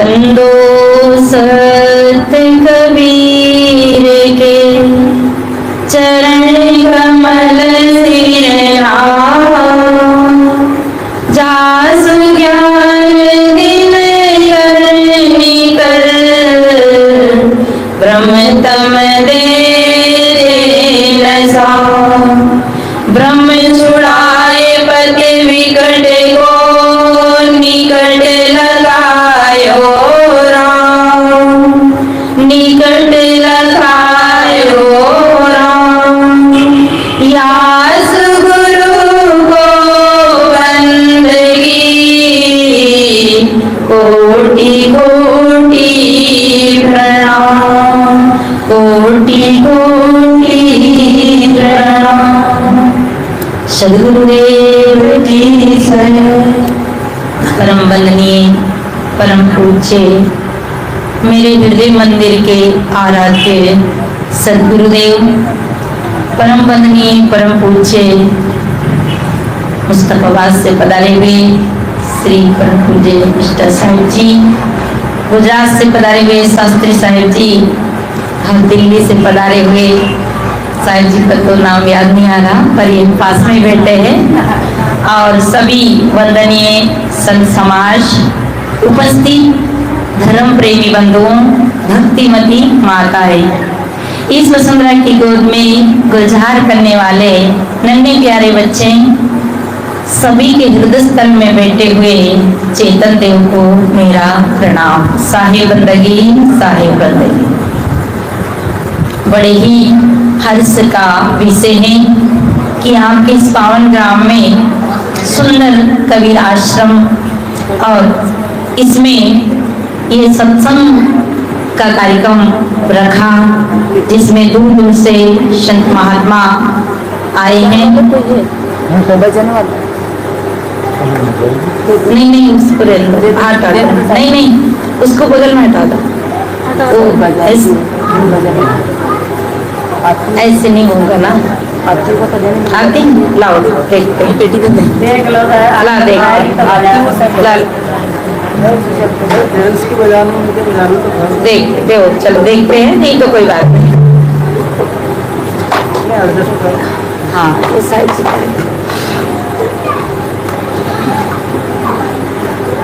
बंदो सत कबीर के चरण कमल सिर जासु ज्ञान दिन करनी कर ब्रह्म तम दे नसा ब्रह्म छुड़ाए पति विकट को निकट लगायो राम निकट लगायो राम यास गुरु गोबंदगी कोटि कोटि प्रणाम कोटि कोटि प्रणाम। सद्गुरुदेव की परम वंदनीय परम पूज्य मेरे हृदय मंदिर के आराध्य सद्गुरुदेव परम वंदनीय परम पूज्य मुस्तफाबाद से पधारे हुए श्री परम पूज्य मिस्टर साहिब जी, गुजरात से पधारे हुए शास्त्री साहिब जी, हम दिल्ली से पधारे हुए साहिब जी का तो नाम याद नहीं आ रहा पर ये पास में बैठे हैं, और सभी वंदनीय संत समाज, उपस्थित धर्म प्रेमी बंधुओं, भक्तिमती माताएं, इस वसुंधरा की गोद में गुलजार करने वाले नन्हे प्यारे बच्चे, सभी के हृदय स्थल में बैठे हुए चेतन देव को मेरा प्रणाम। साहिब बंदगी साहिब बंदगी। बड़े ही हर्ष का विषय है कि आपके इस पावन ग्राम में सुंदर कबीर आश्रम और इसमें ये सत्संग का कार्यक्रम रखा, जिसमें दूर दूर से संत महात्मा आए हैं। नहीं नहीं उसको हटा दो, नहीं उसको बगल में हटा दो, ऐसे नहीं होगा ना। आती लाओ देखते हैं, पेटी देख लो ला देख देख दो, चलो देखते हैं, नहीं तो कोई बात नहीं। हाँ ये साइड से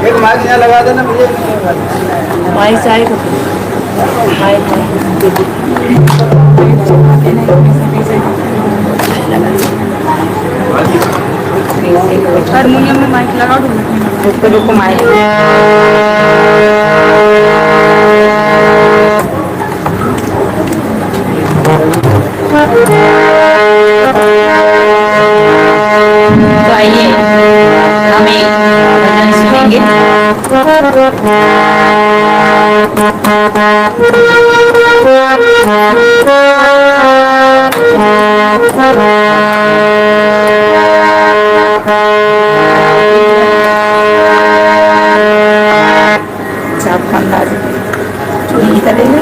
एक माइक यहाँ लगा देना मुझे, माइक साइड हारमोनियम में माइक लगा दो, रुको माइक तो आइए हम एक भजन सुनेंगे। आपका अंदाज यही करेंगे।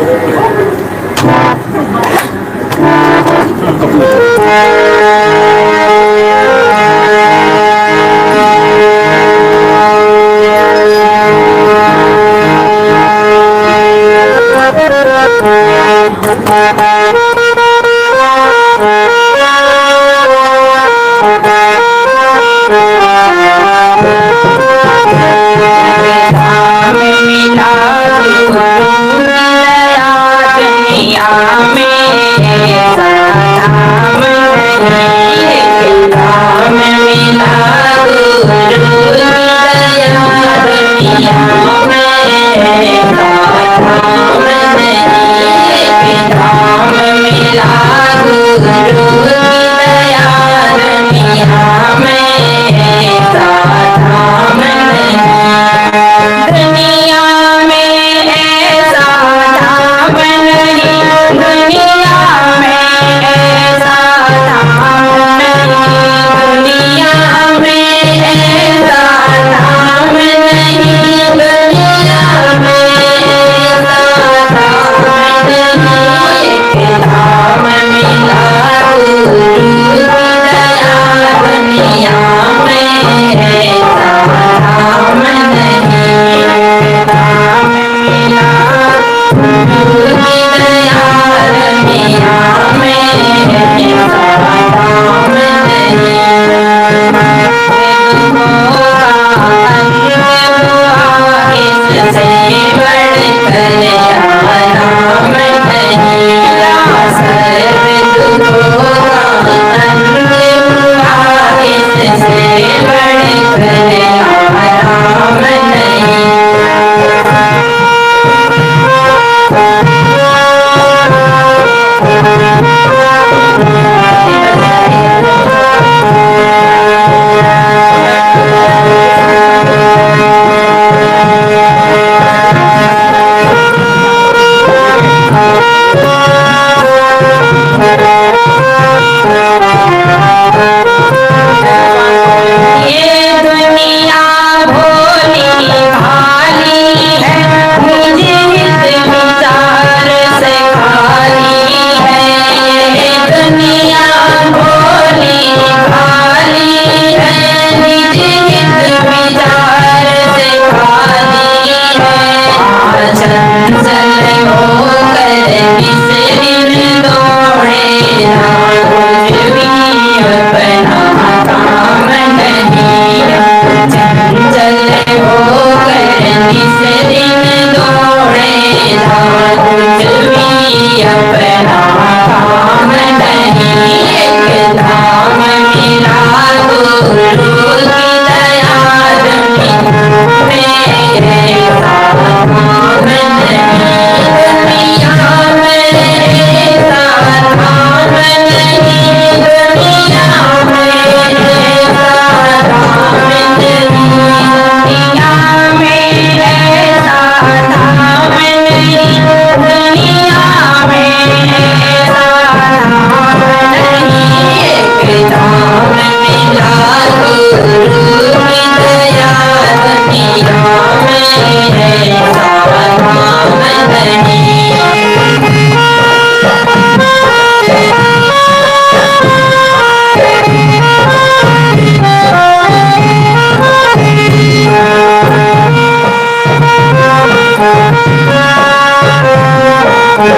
देखिए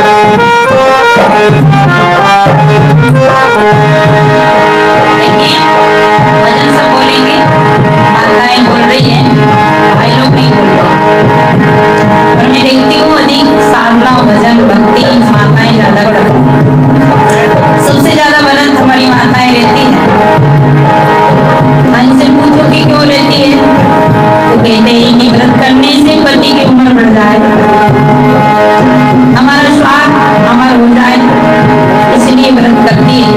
भजन सब बोलेंगे, माताएं बोल रही है, भाई लोग नहीं बोल रहे। और मैं देखती हूँ अधिक साधना भजन भक्ति माताएं ज्यादा करती हैं। सबसे ज्यादा व्रत हमारी माताएं रहती है। इनसे पूछो कि क्यों रहती है, तो कहते हैं कि व्रत करने से पति की उम्र बढ़ जाए, हमारा स्वास्थ्य अमर हो जाए, इसलिए व्रत करती है।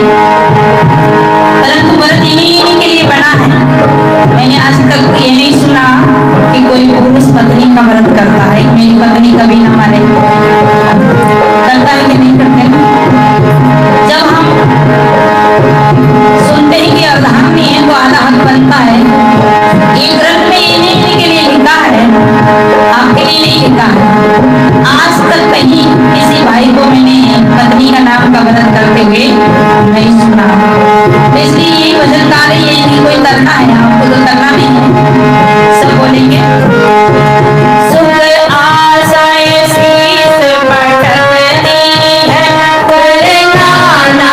परंतु व्रत इन्हीं के लिए बना है। मैंने आज तक ये नहीं सुना कि कोई पुरुष पत्नी का व्रत करता है, मेरी पत्नी कभी न माने, करता है कि नहीं करते। जब हम सुनते हैं कि अर्धांगिनी है तो आधा हक बनता है। ये व्रत में इन्हीं के लिए लिखा है, आपके लिए नहीं लिखा है। आज तक कहीं किसी भाई को मैंने पत्नी का नाम का व्रत करते हुए नहीं सुना। इसलिए ये भजन गा रही है कि कोई करना है, आपको तो करना नहीं है। सब बोलेंगे सुख आशाएं शीश पटकती है, करना ना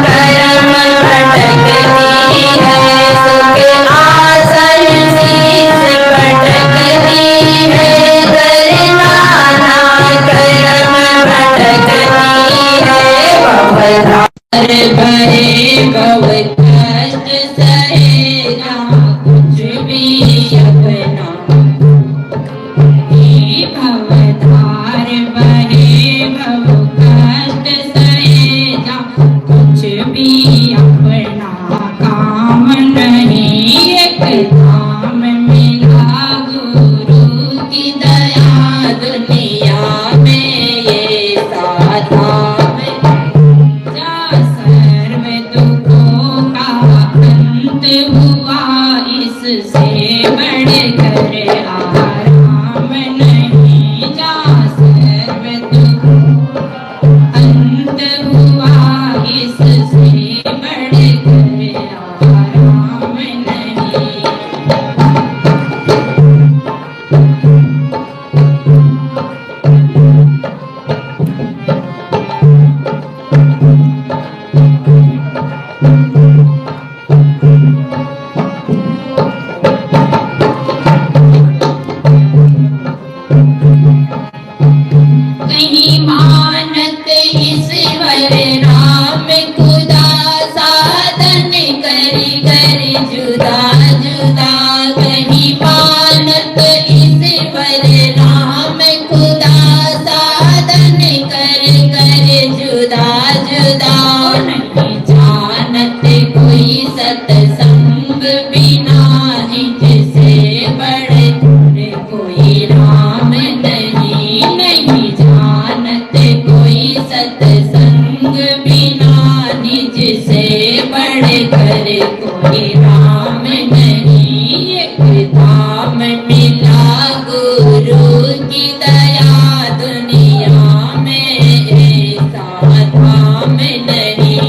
कर्म भटकती है। सुख आशाएं शीश पटकती है, करना ना कर्म भटकती है। भवधार भरे भव कष्ट सहे ना कुछ भी अपना। हे भवधार भरे भव कष्ट सहे ना कुछ भी अपना। काम नहीं एक धाम मिला गुरु की दया, दुनिया में ये साधाम जा सर्व दुखों का अंत हुआ। इससे बढ़कर आराम नहीं, जा सर्व दुखों अंत हुआ। इससे बढ़कर आराम नहीं। कहीं मानत ईश्वर राम खुदा, साधन करी कर जुदा जुदा। कहीं मानत ईश्वर राम खुदा, साधन कर कर जुदा जुदा। नहीं जानत कोई सत्संग बिना, जिसे बड़े कोई राम नहीं। नहीं जानत कोई सत्संग बिना, निज से बढ़ कर कोई राम नहीं। एक धाम मिला गुरु की दया, दुनिया में ऐसा धाम नहीं।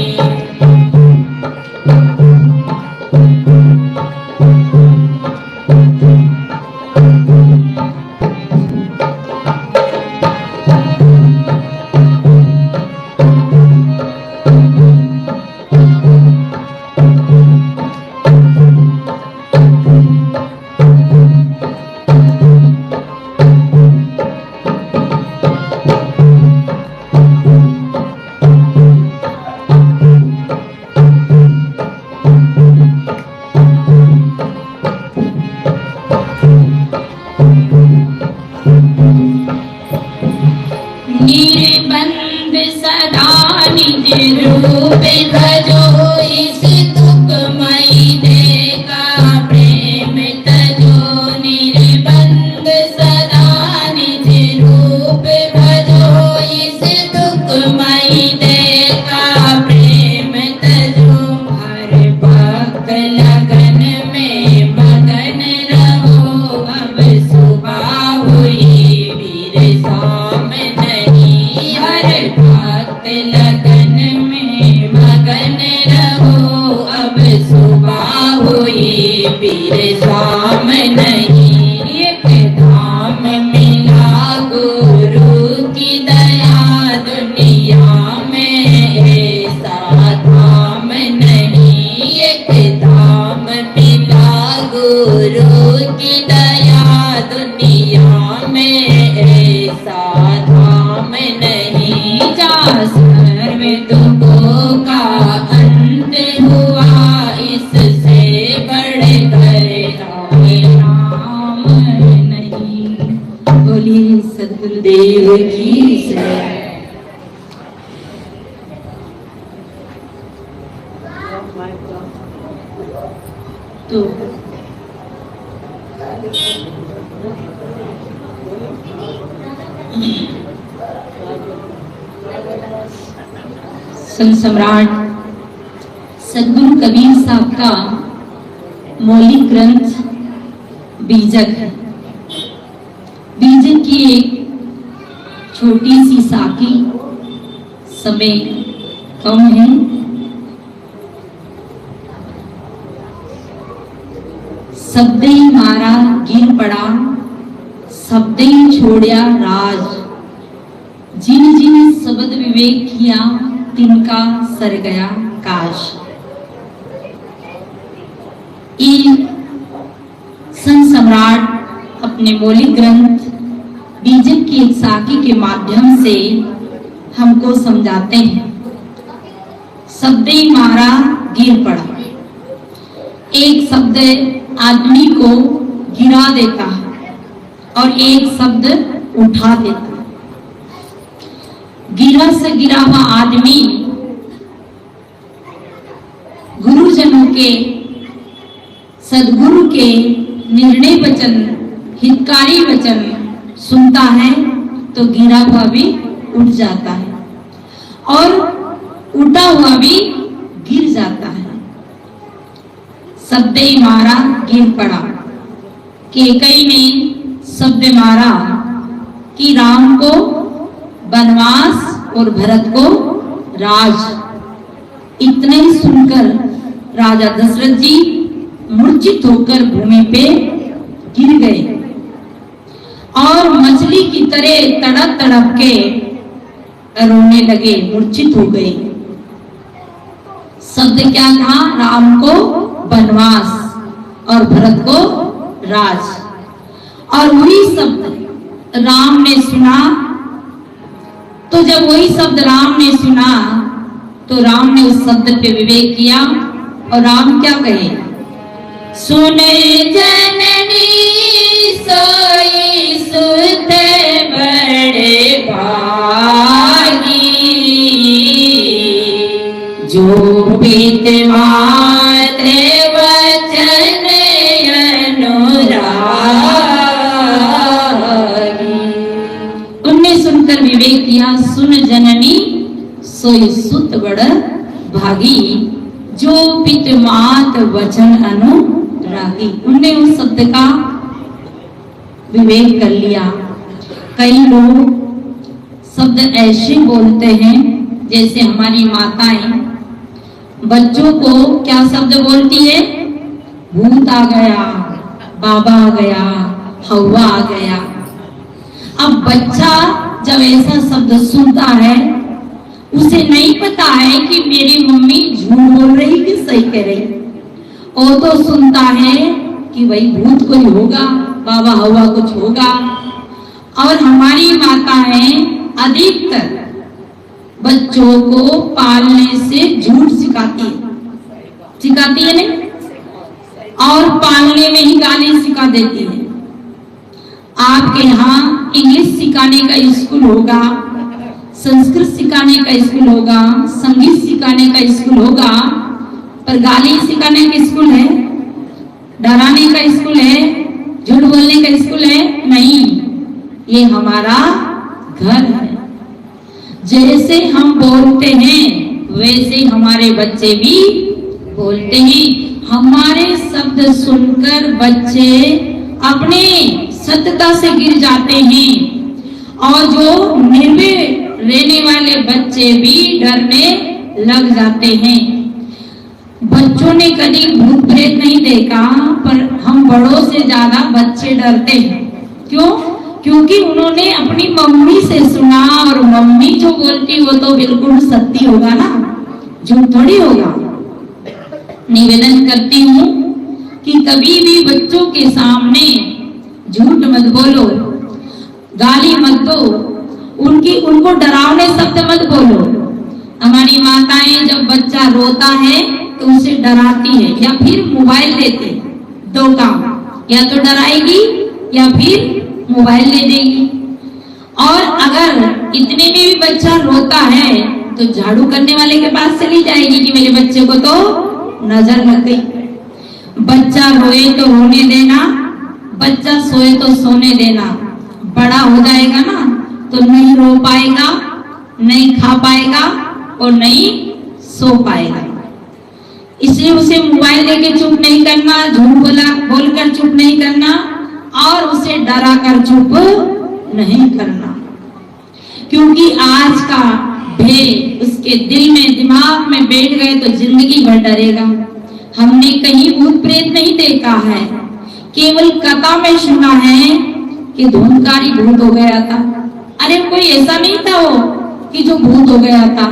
निर्बंध सदा निज रूप भजो, इस दुखमयी देह का प्रेम तजो। निर्बंध सदा निज रूप भजो, इस दुखमयी देह का प्रेम तजो। हर भक्त लगन में मगन रहो, अब सुबह हुई वीर शाम नहीं। हर भक्त लगन में मगन गुरुदेव की जय। तो संत सम्राट सदगुरु कबीर साहब का मौलिक ग्रंथ बीजक है। बीजक की एक छोटी सी साखी, समय कम है। शब्दे मारा गिर पड़ा, शब्दे छोड़या राज, जिन जिन शब्द विवेक किया तिनका सर गया काश। ये संत सम्राट अपने मौलिक ग्रंथ बीजक की एक साखी के माध्यम से हमको समझाते हैं। शब्दे मारा गिर पड़ा, एक शब्द आदमी को गिरा देता है और एक शब्द उठा देता है। गिरा से गिरा हुआ आदमी गुरुजनों के, सदगुरु के निर्णय वचन, हितकारी वचन सुनता है तो गिरा हुआ भी उठ जाता है और उठा हुआ भी गिर जाता है। शब्दे मारा गिर पड़ा, कैकेयी ने शब्द मारा कि राम को वनवास और भरत को राज। इतने ही सुनकर राजा दशरथ जी मूर्छित होकर भूमि पे गिर गए और मछली की तरह तड़प तड़प के रोने लगे, मूर्छित हो गए। शब्द क्या था? राम को वनवास और भरत को राज। और वही शब्द राम ने सुना, तो जब वही शब्द राम ने सुना तो राम ने उस शब्द पे विवेक किया और राम क्या कहे? सुने जननी सोई सुत बड़े भागी, जो पित माते वचन अनुरागी। उनने सुनकर विवेक किया, सुन जननी सोई सुत बड़ भागी, जो पित मात वचन अनुरागी। उनने उस शब्द का विवेक कर लिया। कई लोग शब्द ऐसे बोलते हैं जैसे हमारी माताएं बच्चों को क्या शब्द बोलती है? भूत आ गया, बाबा आ गया, हवा आ गया। अब बच्चा जब ऐसा शब्द सुनता है, उसे नहीं पता है कि मेरी मम्मी झूठ बोल रही कि सही कह रही। वो तो सुनता है कि भाई भूत कोई होगा, बाबा हवा कुछ होगा। और हमारी माताएं अधिकतर बच्चों को पालने से झूठ सिखाती है नहीं, और पालने में ही गाली सिखा देती है। आपके यहाँ इंग्लिश सिखाने का स्कूल होगा, संस्कृत सिखाने का स्कूल होगा, संगीत सिखाने का स्कूल होगा, पर गाली सिखाने का स्कूल है, डराने का स्कूल है, झूठ बोलने का स्कूल है? नहीं, ये हमारा घर है। जैसे हम बोलते हैं वैसे हमारे बच्चे भी बोलते हैं। हमारे शब्द सुनकर बच्चे अपने सत्यता से गिर जाते हैं और जो निर्भय रहने वाले बच्चे भी डरने लग जाते हैं। बच्चों ने कभी भूत प्रेत नहीं देखा, पर हम बड़ों से ज्यादा बच्चे डरते हैं। क्यों? क्योंकि उन्होंने अपनी मम्मी से सुना, और मम्मी जो बोलती वो तो बिल्कुल सत्य होगा ना, झूठ थोड़ी होगा। निवेदन करती हूँ कि कभी भी बच्चों के सामने झूठ मत बोलो, गाली मत दो, उनको डरावने शब्द मत बोलो। हमारी माताएं जब बच्चा रोता है तो उसे डराती है या फिर मोबाइल देते। दो काम, या तो डराएगी या फिर मोबाइल ले देगी। और अगर इतने में भी बच्चा रोता है तो झाड़ू करने वाले के पास चली जाएगी कि मेरे बच्चे को तो नजर लग गई। बच्चा रोए तो रोने देना, बच्चा सोए तो सोने देना। बड़ा हो जाएगा ना तो नहीं रो पाएगा, नहीं खा पाएगा और नहीं सो पाएगा। इसलिए उसे मोबाइल लेके चुप नहीं करना, झूठ बोलकर चुप नहीं करना और उसे डरा कर चुप नहीं करना, क्योंकि आज का भय उसके दिल में दिमाग में बैठ गए तो जिंदगी भर डरेगा। हमने कहीं भूत प्रेत नहीं देखा है, केवल कथा में सुना है कि धूमकारी भूत हो गया था। अरे कोई ऐसा नहीं था वो कि जो भूत हो गया था।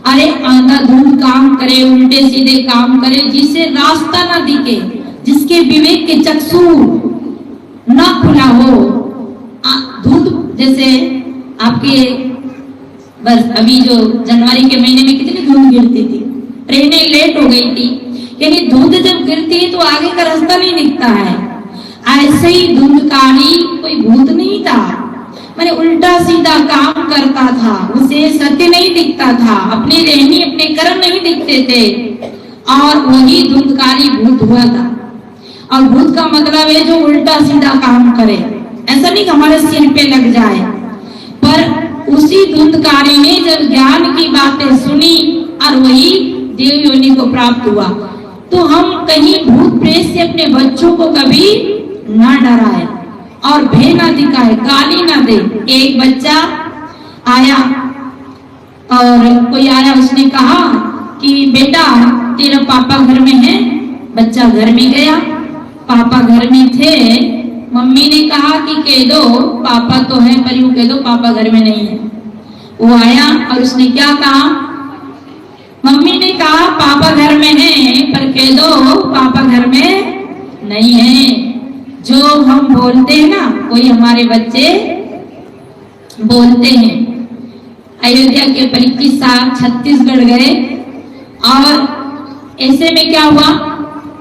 अरे अंधाधुंध काम करे, उल्टे सीधे काम करे, जिसे रास्ता ना दिखे, जिसके विवेक के चक्षु ना खुला हो। धूप जैसे आपके बस अभी जो जनवरी के महीने में कितनी धूप गिरती थी, ट्रेनें लेट हो गई थी, यानी धुंध जब गिरती है तो आगे का रास्ता नहीं दिखता है। ऐसे ही धुंधकारी कोई भूत नहीं था, मैंने उल्टा सीधा काम करता था, उसे सत्य नहीं दिखता था, अपनी रहनी अपने कर्म नहीं दिखते थे और वही धुंधकारी भूत हुआ था। और भूत का मतलब है जो उल्टा सीधा काम करे, ऐसा नहीं कि हमारे सिर पे लग जाए। पर उसी धुंधकारी ने जब ज्ञान की बातें सुनी और वही देव योनि को प्राप्त हुआ, तो हम कहीं भूत प्रेत से अपने बच्चों को कभी ना डराए और भय ना दिखाए, गाली ना दे। एक बच्चा आया और कोई आया, उसने कहा कि बेटा तेरा पापा घर में है। बच्चा घर में गया, पापा घर में थे। मम्मी ने कहा कि कह दो पापा तो है, पर यूं कह दो पापा घर में नहीं है। वो आया और उसने क्या कहा, मम्मी ने कहा पापा घर में है, पर कह दो पापा घर में नहीं है। जो हम बोलते हैं ना, कोई हमारे बच्चे बोलते हैं। अयोध्या के 25 साल छत्तीसगढ़ गए और ऐसे में क्या हुआ,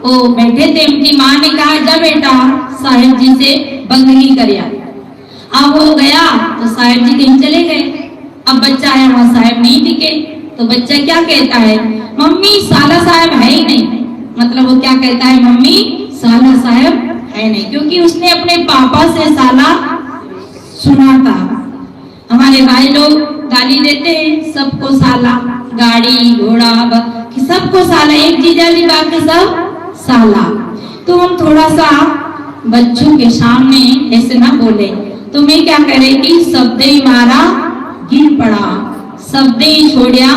वो बैठे थे, उनकी माँ ने कहा जा बेटा साहेब जी से बंदगी करिया। अब वो गया तो साहेब जी कहीं चले गए। अब बच्चा आया, वहां साहेब नहीं दिखे, तो बच्चा क्या कहता है, मम्मी साला साहब है ही नहीं। मतलब वो क्या कहता है, मम्मी साला साहब है नहीं, क्योंकि उसने अपने पापा से साला सुना था। हमारे भाई लोग गाली देते हैं सबको साला, गाड़ी घोड़ा सबको साला, एक जीजाजी बाकी सब साला। तो हम थोड़ा सा बच्चों के सामने ऐसे ना बोले। तो मैं क्या करेगी, शब्द ही मारा गिर पड़ा, शब्द ही छोड़िया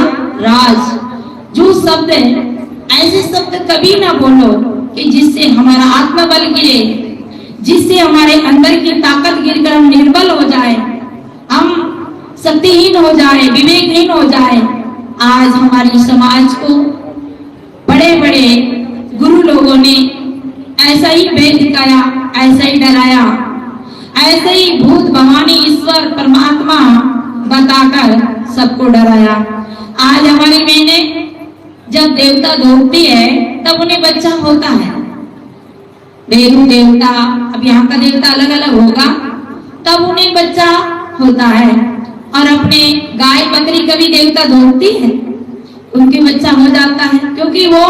राज। जो शब्द ऐसे शब्द कभी ना बोलो कि जिससे हमारा आत्मबल गिरे, जिससे हमारे अंदर की ताकत गिरकर हम निर्बल हो जाए, हम शक्तिहीन हो जाए, विवेकहीन हो जाए। आज हमारी समाज को बड़े बड़े गुरु लोगों ने ऐसा ही भेद दिखाया, ऐसा ही डराया, ऐसे ही भूत भवानी ईश्वर परमात्मा बताकर सबको डराया। आज हमारी बहनें जब देवता धोती है तब उन्हें बच्चा होता है। देवू देवता, अब यहाँ का देवता अलग अलग होगा, तब उन्हें बच्चा होता है। और अपने गाय बकरी कभी देवता धोती है, उनके बच्चा हो जाता है, क्योंकि वो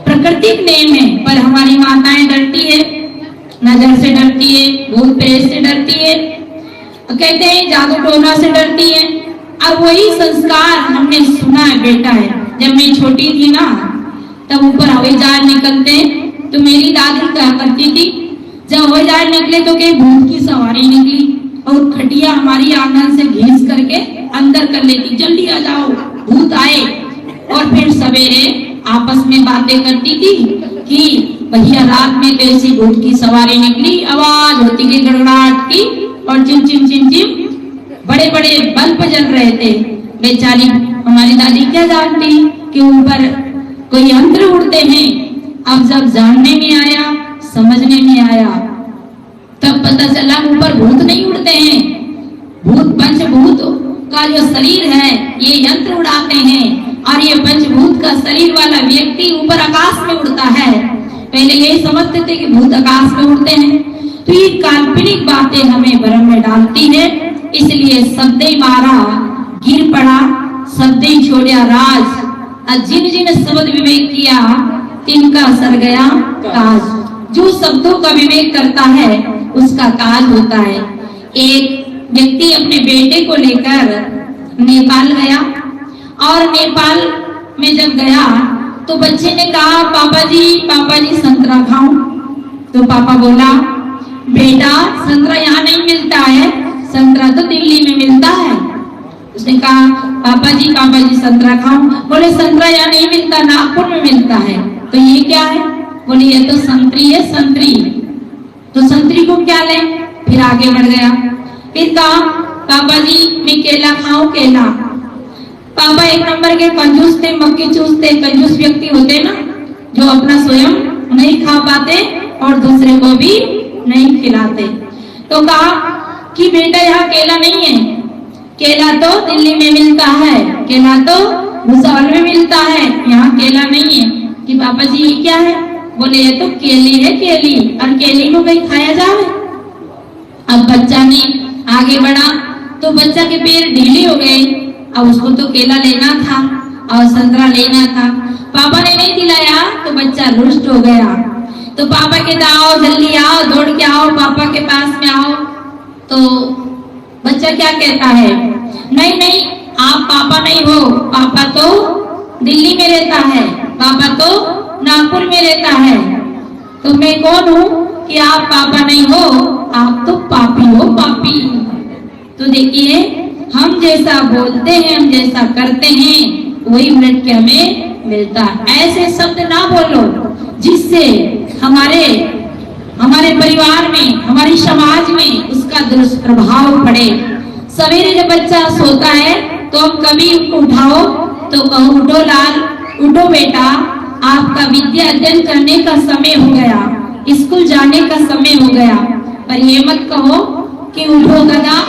प्राकृतिक नियम है। पर हमारी माताएं डरती है, नजर से डरती है, भूत प्रेत से डरती है, कहते हैं जादू टोना से डरती है। और वही संस्कार हमने सुना है बेटा है। जब मैं छोटी थी ना, तब ऊपर हवाई जहाज निकलते तो मेरी दादी क्या करती थी, जब हवाई जहाज निकले तो कहीं भूत की सवारी निकली और खटिया हमारी आंगन से घिस करके अंदर कर लेती, जल्दी आ जाओ भूत आए। और फिर सवेरे आपस में बातें करती थी कि भैया रात में कैसी भूत की सवारी निकली, आवाज होती थी गड़गड़ाहट की और चिम चिम चिम चिम, बड़े बड़े बल्ब जल रहे थे। बेचारी हमारी दादी क्या जानती कि ऊपर कोई यंत्र उड़ते हैं। अब जब जानने में आया, समझने में आया, तब पता चला ऊपर भूत नहीं उड़ते हैं। भूत पंचभूत का जो शरीर है ये यंत्र उड़ाते हैं, और ये पंचभूत का शरीर वाला व्यक्ति ऊपर आकाश में उड़ता है। पहले यही समझते थे कि भूत आकाश में उड़ते हैं। तो ये काल्पनिक बातें हमें भ्रम में डालती है इसलिए शब्द मारा गिर पड़ा, शब्द छोड़िया राज। जिन जिन शब्द विवेक किया तिनका सर गया काज। जो शब्दों का विवेक करता है उसका काज होता है। एक व्यक्ति अपने बेटे को लेकर नेपाल गया और नेपाल में जब गया तो बच्चे ने कहा पापा जी संतरा खाऊं। तो पापा बोला बेटा संतरा यहाँ नहीं मिलता है, संतरा तो दिल्ली में मिलता है। उसने कहा पापा जी संतरा खाऊं। बोले संतरा यहाँ नहीं मिलता, नागपुर में मिलता है। तो ये क्या है? बोले ये तो संतरी है, संतरी। तो संतरी को क्या ले? फिर आगे बढ़ गया। फिर कहा पापा जी मैं केला खाऊं, केला। पापा एक नंबर के कंजूस थे, मक्खी चूस थे, कंजूस व्यक्ति होते ना, जो अपना स्वयं नहीं खा पाते और दूसरे को भी नहीं खिलाते। तो कहा कि बेटा यहाँ केला नहीं है, केला तो दिल्ली में मिलता है, केला तो भुसावल में मिलता है, यहाँ केला नहीं है। कि पापा जी ये क्या है? बोले ये तो केली है, केली। और केली को कहीं खाया जाए? अब बच्चा ने आगे बढ़ा तो बच्चा के पैर ढीले हो गए। अब उसको तो केला लेना था और संतरा लेना था, पापा ने नहीं दिलाया तो बच्चा रुष्ट हो गया। तो पापा कहता आओ जल्दी आओ, दौड़ के आओ, पापा के पास में आओ। तो बच्चा क्या कहता है? नहीं आप पापा नहीं हो, पापा तो दिल्ली में रहता है, पापा तो नागपुर में रहता है। तो मैं कौन हूँ कि आप पापा नहीं हो? आप तो पापी हो, पापी। तो देखिए हम जैसा बोलते हैं, हम जैसा करते हैं, वही उलट के हमें मिलता है। ऐसे शब्द ना बोलो जिससे हमारे परिवार में, हमारी समाज में उसका दुष्प्रभाव पड़े। सवेरे जब बच्चा सोता है तो हम कभी उठाओ तो कहो उठो लाल, उठो बेटा, आपका विद्या अध्ययन करने का समय हो गया, स्कूल जाने का समय हो गया। पर ये मत कहो कि उठो गधा।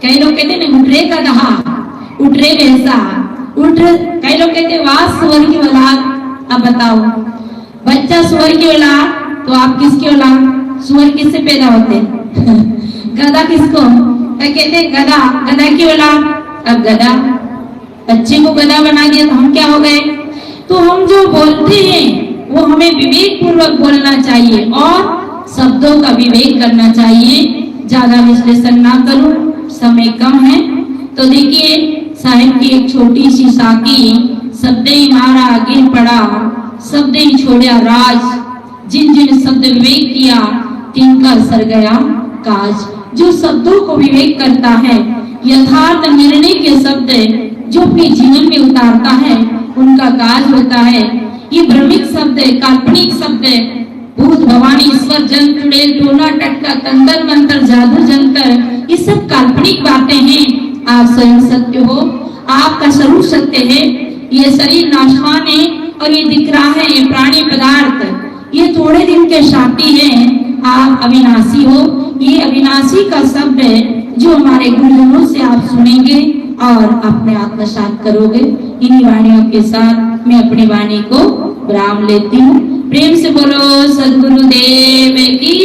कई लोग कहते हैं उठ रे गधा, उठ रे भैंसा, उठ। कई लोग कहते वाह सुअर की औलाद। अब बताओ बच्चा सुअर की औलाद तो आप किसकी औलाद? सुअर किससे पैदा होते? गधा किसको कहते? गधा की औलाद। अब गधा, बच्चे को गधा बना दिया तो हम क्या हो गए? तो हम जो बोलते हैं वो हमें विवेक पूर्वक बोलना चाहिए और शब्दों का विवेक करना चाहिए। ज्यादा विश्लेषण ना करूं, समय कम है। तो देखिए साहिब की एक छोटी सी साकी, शब्द ही मारा गिर पड़ा, शब्द ही छोड़िया राज। जिन जिन शब्द विवेक किया तिनका सर गया काज। जो शब्दों को विवेक करता है, यथार्थ निर्णय के शब्द जो अपने जीवन में उतारता है, उनका काज होता है। ये भ्रमिक शब्द, काल्पनिक शब्द, भूत भवानी ईश्वर जन चुड़ैल टोना टटका तंत्र मंत्र जादू जंतर, ये सब काल्पनिक बातें हैं। आप स्वयं सत्य हो, आपका स्वरूप सत्य है। ये शरीर नाशवान है और ये दिख रहा है ये प्राणी पदार्थ, ये थोड़े दिन के साथी हैं। आप अविनाशी हो। ये अविनाशी का शब्द है जो हमारे गुरुजनों से आप सुनेंगे और अपने आत्मसात करोगे। इन्हीं वाणियों के साथ मैं अपनी वाणी को विराम लेती हूँ। प्रेम से बोलो सद्गुरुदेव की।